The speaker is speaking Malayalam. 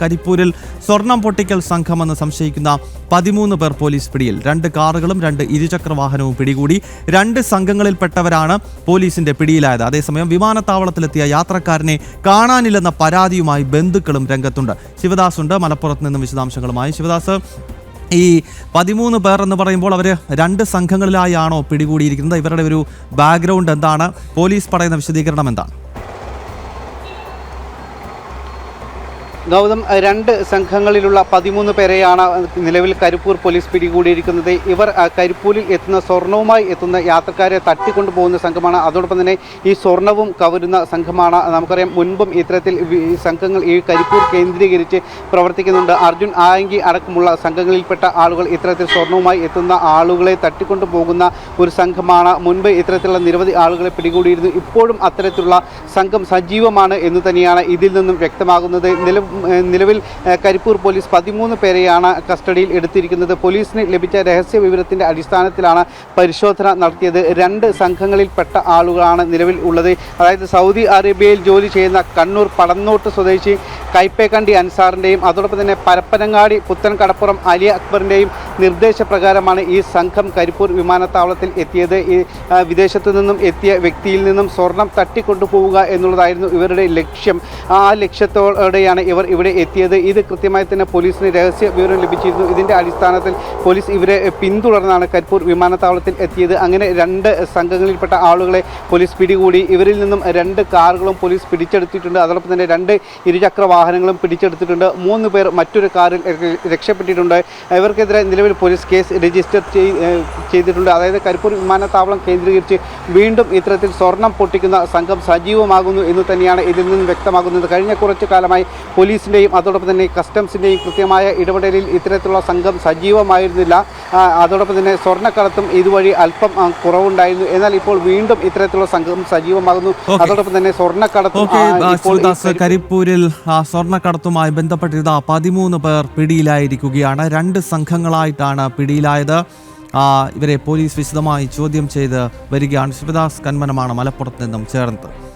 കരിപ്പൂരിൽ സ്വർണം പൊട്ടിക്കൽ സംഘമെന്ന് സംശയിക്കുന്ന 13 പേർ പോലീസ് പിടിയിൽ. 2 കാറുകളും 2 ഇരുചക്ര വാഹനവും പിടികൂടി. 2 സംഘങ്ങളിൽപ്പെട്ടവരാണ് പോലീസിന്റെ പിടിയിലായത്. അതേസമയം വിമാനത്താവളത്തിലെത്തിയ യാത്രക്കാരനെ കാണാനില്ലെന്ന പരാതിയുമായി ബന്ധുക്കളും രംഗത്തുണ്ട്. ശിവദാസ് ഉണ്ട് മലപ്പുറത്ത് നിന്നും വിശദാംശങ്ങളുമായി. ശിവദാസ്, ഈ 13 പേർ എന്ന് പറയുമ്പോൾ അവർ 2 സംഘങ്ങളിലായാണോ പിടികൂടിയിരിക്കുന്നത്? ഇവരുടെ ഒരു ബാക്ക്ഗ്രൗണ്ട് എന്താണ്? പോലീസ് പറയുന്ന വിശദീകരണം എന്താണ്? ഗൗതം, 2 സംഘങ്ങളിലുള്ള 13 പേരെയാണ് നിലവിൽ കരിപ്പൂർ പോലീസ് പിടികൂടിയിരിക്കുന്നത്. ഇവർ കരിപ്പൂരിൽ എത്തുന്ന സ്വർണവുമായി എത്തുന്ന യാത്രക്കാരെ തട്ടിക്കൊണ്ടുപോകുന്ന സംഘമാണ്. അതോടൊപ്പം തന്നെ ഈ സ്വർണവും കവരുന്ന സംഘമാണ്. നമുക്കറിയാം, മുൻപും ഇത്തരത്തിൽ സംഘങ്ങൾ ഈ കരിപ്പൂർ കേന്ദ്രീകരിച്ച് പ്രവർത്തിക്കുന്നുണ്ട്. അർജുൻ ആയങ്കി അടക്കമുള്ള സംഘങ്ങളിൽപ്പെട്ട ആളുകൾ ഇത്തരത്തിൽ സ്വർണവുമായി എത്തുന്ന ആളുകളെ തട്ടിക്കൊണ്ടുപോകുന്ന ഒരു സംഘമാണ്. മുൻപ് ഇത്തരത്തിലുള്ള നിരവധി ആളുകളെ പിടികൂടിയിരുന്നു. ഇപ്പോഴും അത്തരത്തിലുള്ള സംഘം സജീവമാണ് എന്ന് തന്നെയാണ് ഇതിൽ നിന്നും വ്യക്തമാകുന്നത്. നിലവിൽ കരിപ്പൂർ പോലീസ് 13 പേരെയാണ് കസ്റ്റഡിയിൽ എടുത്തിരിക്കുന്നത്. പോലീസിന് ലഭിച്ച രഹസ്യ വിവരത്തിൻ്റെ അടിസ്ഥാനത്തിലാണ് പരിശോധന നടത്തിയത്. 2 സംഘങ്ങളിൽപ്പെട്ട ആളുകളാണ് നിലവിൽ ഉള്ളത്. അതായത് സൗദി അറേബ്യയിൽ ജോലി ചെയ്യുന്ന കണ്ണൂർ പടന്നോട്ട് സ്വദേശി കൈപ്പേക്കണ്ടി അൻസാറിൻ്റെയും അതോടൊപ്പം തന്നെ പരപ്പനങ്ങാടി പുത്തൻ കടപ്പുറം അലി അക്ബറിൻ്റെയും നിർദ്ദേശപ്രകാരമാണ് ഈ സംഘം കരിപ്പൂർ വിമാനത്താവളത്തിൽ എത്തിയത്. ഈ വിദേശത്തു നിന്നും എത്തിയ വ്യക്തിയിൽ നിന്നും സ്വർണം തട്ടിക്കൊണ്ടുപോവുക എന്നുള്ളതായിരുന്നു ഇവരുടെ ലക്ഷ്യം. ആ ലക്ഷ്യത്തോടെയാണ് ഇവർ ഇവിടെ എത്തിയത്. ഇത് കൃത്യമായി തന്നെ പോലീസിന് രഹസ്യ വിവരം ലഭിച്ചിരുന്നു. ഇതിൻ്റെ അടിസ്ഥാനത്തിൽ പോലീസ് ഇവരെ പിന്തുടർന്നാണ് കരിപ്പൂർ വിമാനത്താവളത്തിൽ എത്തിയത്. അങ്ങനെ 2 സംഘങ്ങളിൽപ്പെട്ട ആളുകളെ പോലീസ് പിടികൂടി. ഇവരിൽ നിന്നും 2 കാറുകളും പോലീസ് പിടിച്ചെടുത്തിട്ടുണ്ട്. അതോടൊപ്പം തന്നെ 2 ഇരുചക്ര വാഹനങ്ങളും പിടിച്ചെടുത്തിട്ടുണ്ട്. 3 പേർ മറ്റൊരു കാറിൽ രക്ഷപ്പെട്ടിട്ടുണ്ട്. ഇവർക്കെതിരെ നിലവിൽ പോലീസ് കേസ് രജിസ്റ്റർ ചെയ്തിട്ടുണ്ട്. അതായത് കരിപ്പൂർ വിമാനത്താവളം കേന്ദ്രീകരിച്ച് വീണ്ടും ഇത്തരത്തിൽ സ്വർണം പൊട്ടിക്കുന്ന സംഘം സജീവമാകുന്നു എന്ന് തന്നെയാണ് ഇതിൽ നിന്നും വ്യക്തമാകുന്നത്. കഴിഞ്ഞ കുറച്ചു കാലമായി പോലീസിൻ്റെയും അതോടൊപ്പം തന്നെ കസ്റ്റംസിൻ്റെയും കൃത്യമായ ഇടപെടലിൽ ഇത്തരത്തിലുള്ള സംഘം സജീവമായിരുന്നില്ല. അതോടൊപ്പം തന്നെ സ്വർണ്ണക്കടത്തും ഇതുവഴി അല്പം കുറവുണ്ടായിരുന്നു. എന്നാൽ ഇപ്പോൾ വീണ്ടും ഇത്തരത്തിലുള്ള സംഘം സജീവമാകുന്നു. അതോടൊപ്പം തന്നെ സ്വർണ്ണക്കടത്തും കരിപ്പൂരിൽ സ്വർണ്ണക്കടത്തുമായി ബന്ധപ്പെട്ടിരുന്ന 13 പേർ പിടിയിലായിരിക്കുകയാണ്. 2 സംഘങ്ങളായിട്ടാണ് പിടിയിലായത്. ഇവരെ പോലീസ് വിശദമായി ചോദ്യം ചെയ്ത് വരികയാണ്. ശിവദാസ് കന്മനമാണ് മലപ്പുറത്ത് നിന്നും ചേർന്നത്.